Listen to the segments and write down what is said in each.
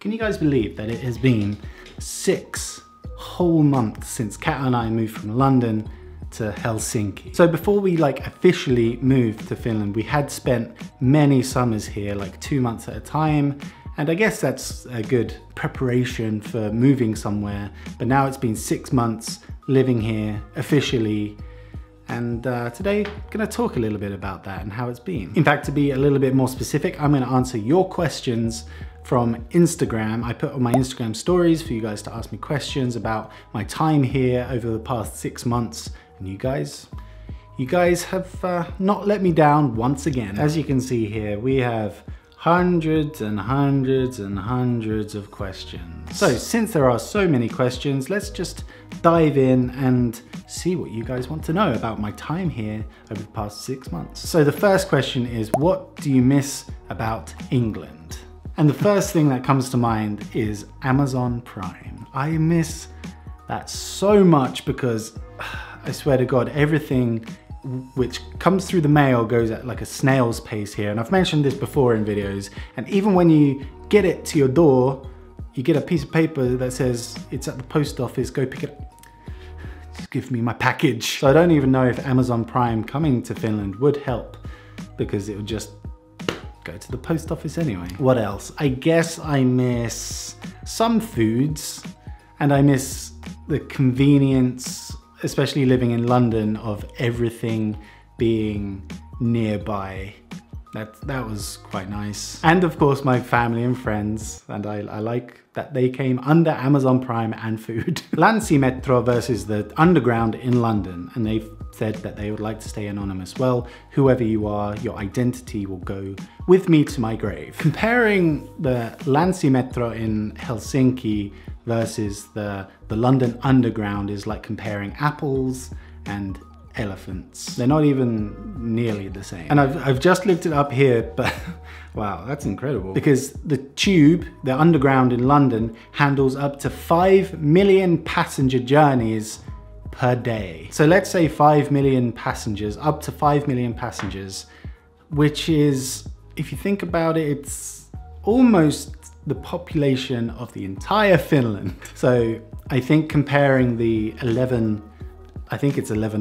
Can you guys believe that it has been 6 whole months since Kat and I moved from London to Helsinki? So before we officially moved to Finland, we had spent many summers here, like 2 months at a time. And I guess that's a good preparation for moving somewhere. But now it's been 6 months living here officially. And today, I'm gonna talk a little bit about that and how it's been. In fact, to be a little bit more specific, I'm gonna answer your questions from Instagram. I put on my Instagram stories for you guys to ask me questions about my time here over the past 6 months. And you guys have not let me down once again. As you can see here, we have hundreds and hundreds and hundreds of questions. So since there are so many questions, let's just dive in and see what you guys want to know about my time here over the past 6 months. So the first question is, what do you miss about England? And the first thing that comes to mind is Amazon Prime. I miss that so much because I swear to God, everything which comes through the mail goes at like a snail's pace here. And I've mentioned this before in videos. And even when you get it to your door, you get a piece of paper that says it's at the post office, go pick it up. Just give me my package. So I don't even know if Amazon Prime coming to Finland would help, because it would just go to the post office anyway. What else? I guess I miss some foods, and I miss the convenience, especially living in London, of everything being nearby. That was quite nice. And of course my family and friends, and I like that they came under Amazon Prime and food. Länsimetro versus the Underground in London, and they've said that they would like to stay anonymous. Well, whoever you are, your identity will go with me to my grave. Comparing the Länsimetro in Helsinki versus the London Underground is like comparing apples and elephants. They're not even nearly the same. And I've just looked it up here, but wow, that's incredible. Because the tube, the Underground in London, handles up to 5 million passenger journeys per day. So let's say 5 million passengers, up to 5 million passengers, which is, if you think about it, it's almost the population of the entire Finland. So I think comparing the 11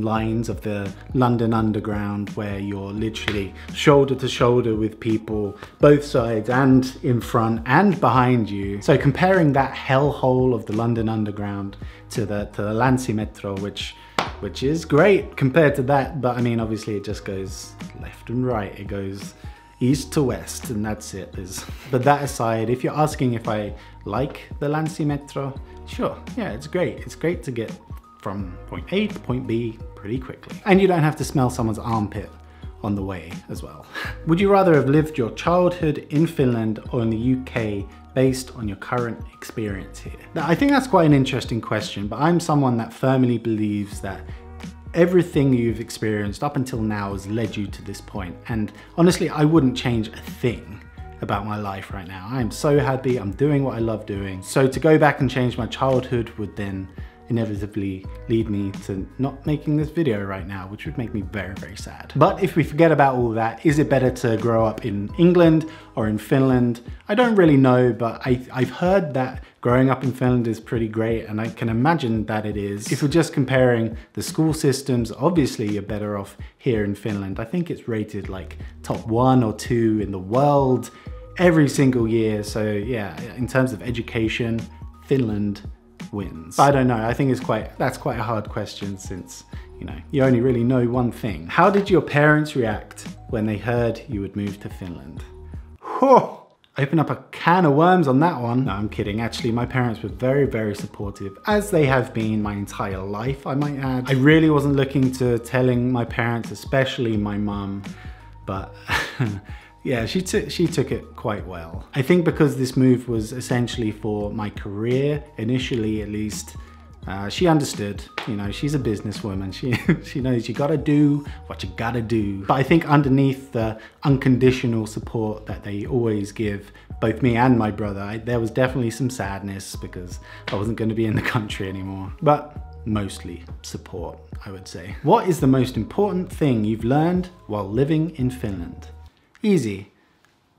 lines of the London Underground, where you're literally shoulder to shoulder with people both sides and in front and behind you. So comparing that hellhole of the London Underground to the Länsimetro, which is great compared to that, but I mean, obviously it just goes left and right. It goes east to west, and that's it. But that aside, if you're asking if I like the Länsimetro, sure, yeah, it's great. It's great to get from point A to point B pretty quickly. And you don't have to smell someone's armpit on the way as well. Would you rather have lived your childhood in Finland or in the UK based on your current experience here? Now, I think that's quite an interesting question, but I'm someone that firmly believes that everything you've experienced up until now has led you to this point. And honestly, I wouldn't change a thing about my life right now. I'm so happy, I'm doing what I love doing. So to go back and change my childhood would then inevitably lead me to not making this video right now, which would make me very, very sad. But if we forget about all that, is it better to grow up in England or in Finland? I don't really know, but I've heard that growing up in Finland is pretty great, and I can imagine that it is. If we're just comparing the school systems, obviously you're better off here in Finland. I think it's rated like top 1 or 2 in the world every single year. So yeah, in terms of education, Finland wins. I don't know, I think that's quite a hard question, since, you know, you only really know one thing. How did your parents react when they heard you would move to Finland? Whew. Open up a can of worms on that one. No, I'm kidding. Actually, my parents were very, very supportive, as they have been my entire life, I might add. I really wasn't looking to telling my parents, especially my mum, but yeah, she took it quite well. I think because this move was essentially for my career, initially at least, she understood. You know, she's a businesswoman. She knows you gotta do what you gotta do. But I think underneath the unconditional support that they always give both me and my brother, there was definitely some sadness because I wasn't gonna be in the country anymore. But mostly support, I would say. What is the most important thing you've learned while living in Finland? Easy.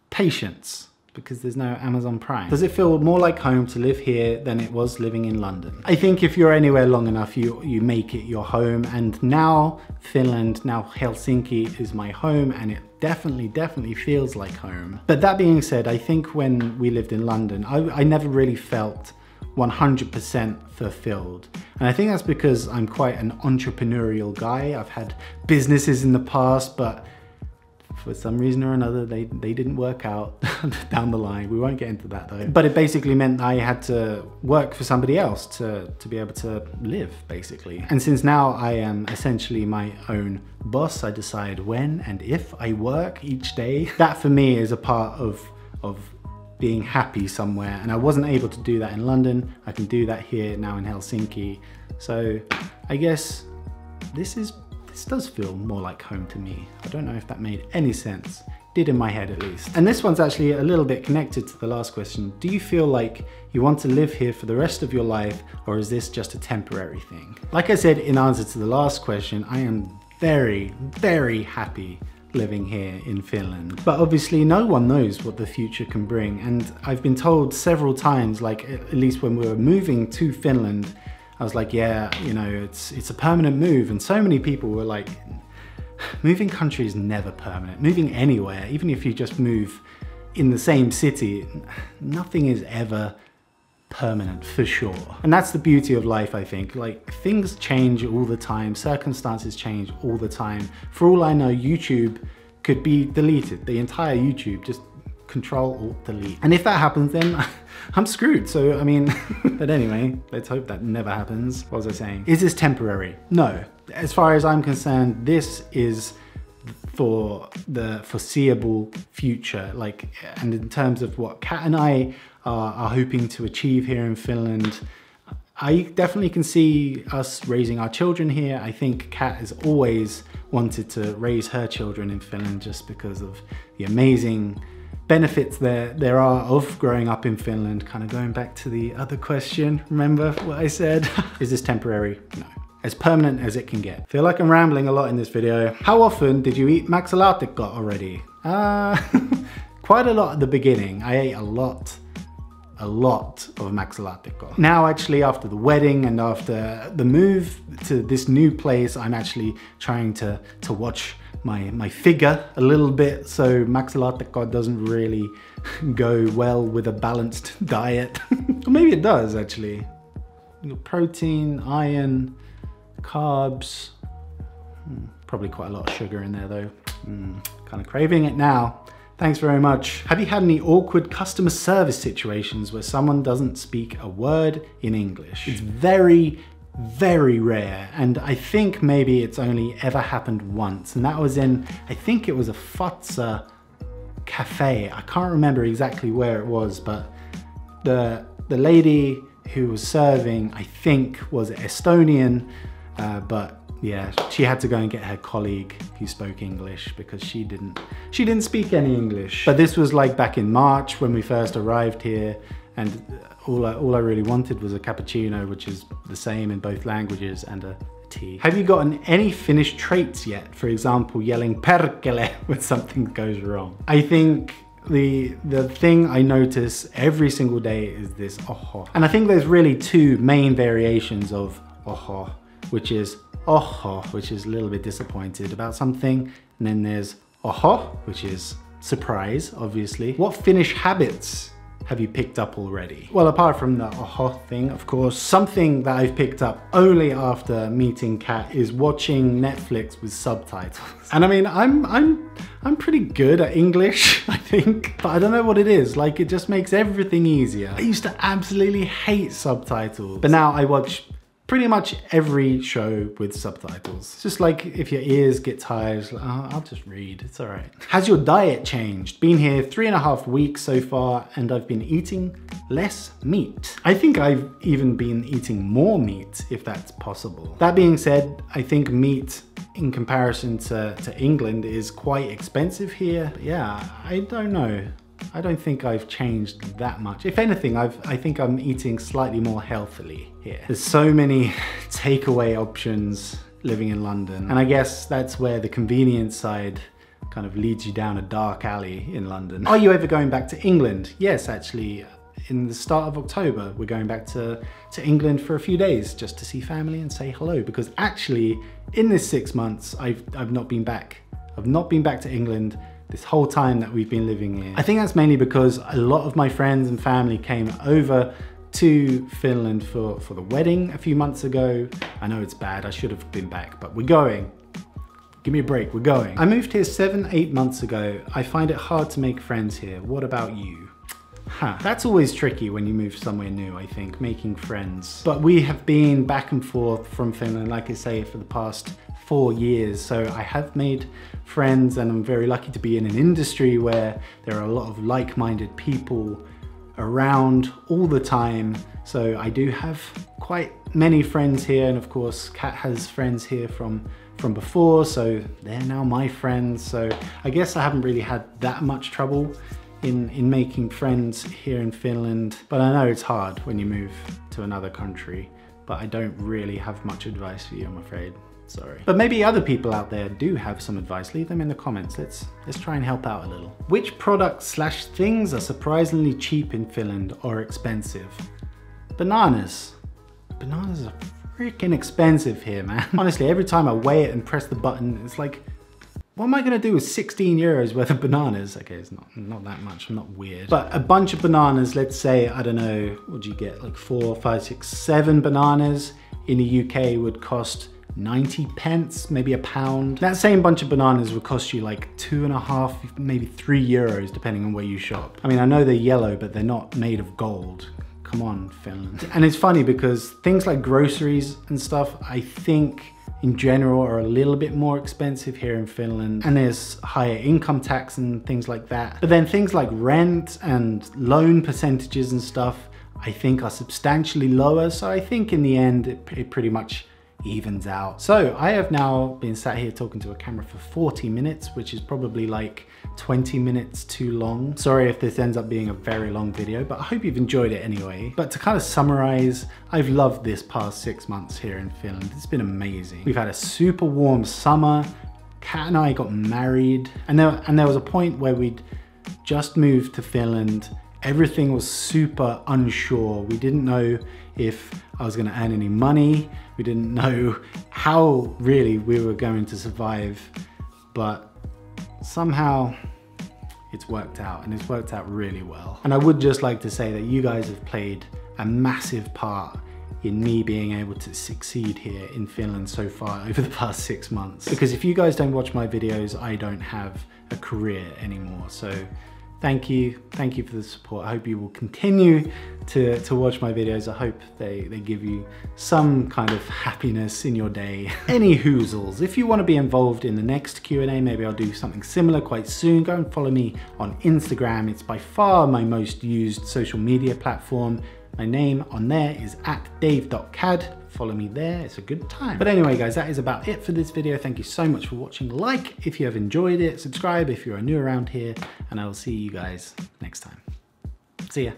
Patience. because there's no Amazon Prime. Does it feel more like home to live here than it was living in London? I think if you're anywhere long enough, you make it your home. And now Finland, now Helsinki is my home, and it definitely feels like home. But that being said, I think when we lived in London, I never really felt 100% fulfilled. And I think that's because I'm quite an entrepreneurial guy. I've had businesses in the past, but for some reason or another, they didn't work out down the line. We won't get into that though. But it basically meant I had to work for somebody else to be able to live, basically. And since now I am essentially my own boss, I decide when and if I work each day. That for me is a part of being happy somewhere. And I wasn't able to do that in London. I can do that here now in Helsinki. So I guess this does feel more like home to me. I don't know if that made any sense. Did in my head at least. And this one's actually a little bit connected to the last question. Do you feel like you want to live here for the rest of your life, or is this just a temporary thing? Like I said in answer to the last question, I am very happy living here in Finland. But obviously no one knows what the future can bring. And I've been told several times, like at least when we were moving to Finland, I was like, yeah, you know, it's a permanent move. And so many people were like, moving country is never permanent. Moving anywhere, even if you just move in the same city, nothing is ever permanent for sure. And that's the beauty of life, I think. Like, things change all the time, circumstances change all the time. For all I know, YouTube could be deleted, the entire YouTube, just Control Alt Delete. And if that happens, then I'm screwed. So I mean, but anyway, let's hope that never happens. What was I saying? Is this temporary? No. As far as I'm concerned, this is for the foreseeable future. Like, and in terms of what Kat and I are hoping to achieve here in Finland, I definitely can see us raising our children here. I think Kat has always wanted to raise her children in Finland just because of the amazing benefits there are of growing up in Finland. Kind of going back to the other question, remember what I said? Is this temporary? No. As permanent as it can get. Feel like I'm rambling a lot in this video. How often did you eat maksalaatikko already? Quite a lot at the beginning. I ate a lot of maksalaatikko. Now actually, after the wedding and after the move to this new place, I'm actually trying to watch my figure a little bit, so maksalaatikko doesn't really go well with a balanced diet. Or maybe it does actually. Protein, iron, carbs, probably quite a lot of sugar in there though. Kind of craving it now. Thanks very much. Have you had any awkward customer service situations where someone doesn't speak a word in English? It's very rare, and I think maybe it's only ever happened once, and that was in, I think it was a Fatsa cafe. I can't remember exactly where it was, but the lady who was serving, I think, was Estonian, but yeah, she had to go and get her colleague who spoke English because she didn't speak any English. But this was like back in March when we first arrived here, and all I really wanted was a cappuccino, which is the same in both languages, and a tea. Have you gotten any Finnish traits yet? For example, yelling perkele when something goes wrong. I think the thing I notice every single day is this oho. And I think there's really two main variations of oho, which is oho, which is a little bit disappointed about something, and then there's oho, which is surprise, obviously. What Finnish habits have you picked up already? Well, apart from the oho thing, of course, something that I've picked up only after meeting Kat is watching Netflix with subtitles. And I mean, I'm pretty good at English, I think, but I don't know what it is. Like, it just makes everything easier. I used to absolutely hate subtitles, but now I watch pretty much every show with subtitles. It's just like if your ears get tired, like, oh, I'll just read, it's all right. Has your diet changed? Been here 3.5 weeks so far, and I've been eating less meat. I think I've even been eating more meat, if that's possible. That being said, I think meat in comparison to England is quite expensive here. But yeah, I don't know. I don't think I've changed that much. If anything, I think I'm eating slightly more healthily here. There's so many takeaway options living in London, and I guess that's where the convenience side kind of leads you down a dark alley in London. Are you ever going back to England? Yes, actually, in the start of October, we're going back to England for a few days just to see family and say hello, because actually in this 6 months, I've not been back. I've not been back to England this whole time that we've been living here. I think that's mainly because a lot of my friends and family came over to Finland for the wedding a few months ago. I know it's bad, I should have been back, but we're going. Give me a break, we're going. I moved here 7-8 months ago. I find it hard to make friends here. What about you? That's always tricky when you move somewhere new, I think, making friends. But we have been back and forth from Finland, like I say, for the past 4 years. So I have made friends, and I'm very lucky to be in an industry where there are a lot of like-minded people around all the time. So I do have quite many friends here, and of course Kat has friends here from before, so they're now my friends. So I guess I haven't really had that much trouble in making friends here in Finland, but I know it's hard when you move to another country, but I don't really have much advice for you, I'm afraid. Sorry. But maybe other people out there do have some advice. Leave them in the comments. Let's try and help out a little. Which products/things are surprisingly cheap in Finland or expensive? Bananas. Bananas are freaking expensive here, man. Honestly, every time I weigh it and press the button, it's like, what am I gonna do with 16 euros worth of bananas? Okay, it's not that much, I'm not weird. But a bunch of bananas, let's say, I don't know, what do you get? Like 4, 5, 6, 7 bananas in the UK would cost 90 pence, maybe £1. That same bunch of bananas would cost you like 2.5, maybe 3 euros, depending on where you shop. I mean, I know they're yellow, but they're not made of gold. Come on, Finland. And it's funny because things like groceries and stuff, I think in general are a little bit more expensive here in Finland, and there's higher income tax and things like that. But then things like rent and loan percentages and stuff, I think are substantially lower. So I think in the end, it pretty much evens out. So I have now been sat here talking to a camera for 40 minutes, which is probably like 20 minutes too long. Sorry if this ends up being a very long video, but I hope you've enjoyed it anyway. But to kind of summarize, I've loved this past 6 months here in Finland. It's been amazing. We've had a super warm summer. Kat and I got married, and there was a point where we'd just moved to Finland. Everything was super unsure. We didn't know if I was gonna earn any money. We didn't know how really we were going to survive, but somehow it's worked out, and it's worked out really well. And I would just like to say that you guys have played a massive part in me being able to succeed here in Finland so far over the past 6 months. Because if you guys don't watch my videos, I don't have a career anymore. So thank you for the support. I hope you will continue to watch my videos. I hope they give you some kind of happiness in your day. Any hoozles, if you want to be involved in the next Q&A, maybe I'll do something similar quite soon. Go and follow me on Instagram. It's by far my most used social media platform. My name on there is @dave.cad. Follow me there, it's a good time. But anyway guys, that is about it for this video. Thank you so much for watching. Like if you have enjoyed it, subscribe if you are new around here, and I will see you guys next time. See ya.